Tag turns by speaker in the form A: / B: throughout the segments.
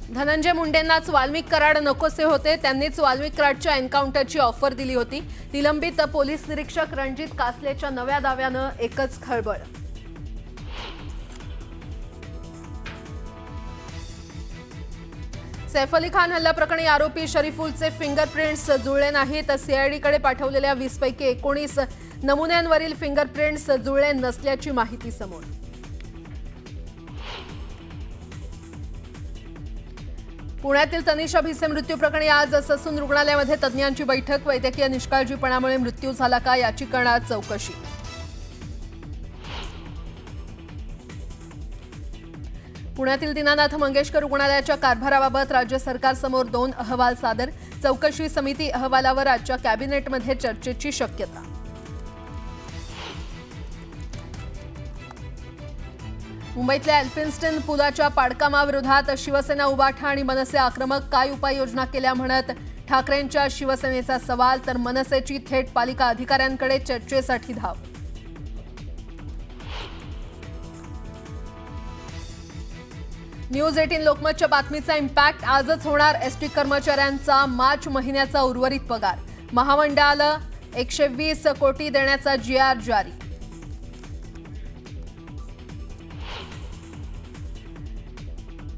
A: धनंजय मुंडेंनाच वाल्मिक कराड नकोसे होते, त्यांनीच वाल्मिक कराडच्या एन्काउंटरची ऑफर दिली होती। निलंबित पोलीस निरीक्षक रणजित कासलेच्या नव्या दाव्यानं एकच खळबळ। सैफ अली खान हल्ला प्रकरणी आरोपी शरीफुलचे फिंगरप्रिंट्स जुळले नाहीत। सीआयडीकडे पाठवलेल्या 20 पैकी 19 नमुन्यांवरील फिंगरप्रिंट्स जुळले नसल्याची माहिती समोर। पुण्यातील तनिषा भिसे मृत्यू प्रकरणी आज ससून रुग्णालयामध्ये तज्ञांची बैठक। वैद्यकीय निष्काळजीपणामुळे मृत्यू झाला का याची करणार चौकशी। पुण्यातील दीनानाथ मंगेशकर रुग्णालयाच्या कारभाराबाबत राज्य सरकारसमोर 2 अहवाल सादर। चौकशी समिती अहवालावर आजच्या कॅबिनेटमध्ये चर्चेची शक्यता। मुंबईतल्या एल्फिन्स्टन पुलाच्या पाडकामाविरोधात शिवसेना उबाठा आणि मनसे आक्रमक। काय उपाययोजना केल्या म्हणत ठाकरेंच्या शिवसेनेचा सवाल, तर मनसेची थेट पालिका अधिकाऱ्यांकडे चर्चेसाठी धाव। न्यूज 18 लोकमतच्या बातमीचा इम्पॅक्ट। आजच होणार एसटी कर्मचाऱ्यांचा मार्च महिन्याचा उर्वरित पगार। महामंडळाला 120 कोटी देण्याचा GR जारी।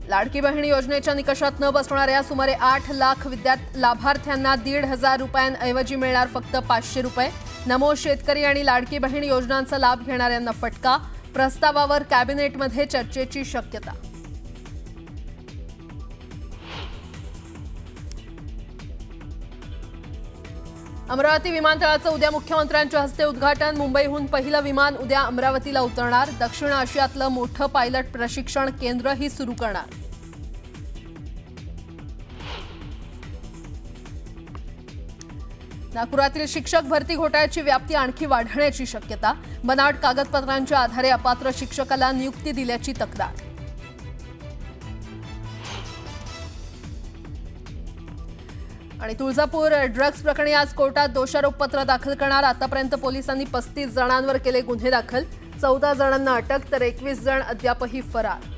A: लाडकी बहीण योजनेच्या निकषात न बसणाऱ्या सुमारे 8 लाख लाभार्थ्यांना 1,500 रुपयांऐवजी मिळणार फक्त 500 रुपये। नमो शेतकरी आणि लाडकी बहीण योजनांचा लाभ घेणाऱ्यांना फटका। प्रस्तावावर कॅबिनेटमध्ये चर्चेची शक्यता। अमरावती विमानतळाचं उद्या मुख्यमंत्र्यांच्या हस्ते उद्घाटन। मुंबईहून पहिलं विमान उद्या अमरावतीला उतरणार। दक्षिण आशियातलं मोठं पायलट प्रशिक्षण केंद्रही सुरू करणार। नागपुरातील शिक्षक भरती घोटाळ्याची व्याप्ती आणखी वाढण्याची शक्यता। बनावट कागदपत्रांच्या आधारे अपात्र शिक्षकाला नियुक्ती दिल्याची तक्रार। आणि तुळजापूर ड्रग्ज प्रकरणी आज कोर्टात दोषारोपपत्र दाखल करणार। आतापर्यंत पोलिसांनी 35 जणांवर केले गुन्हे दाखल। 14 जणांना अटक, तर 21 जण अद्यापही फरार।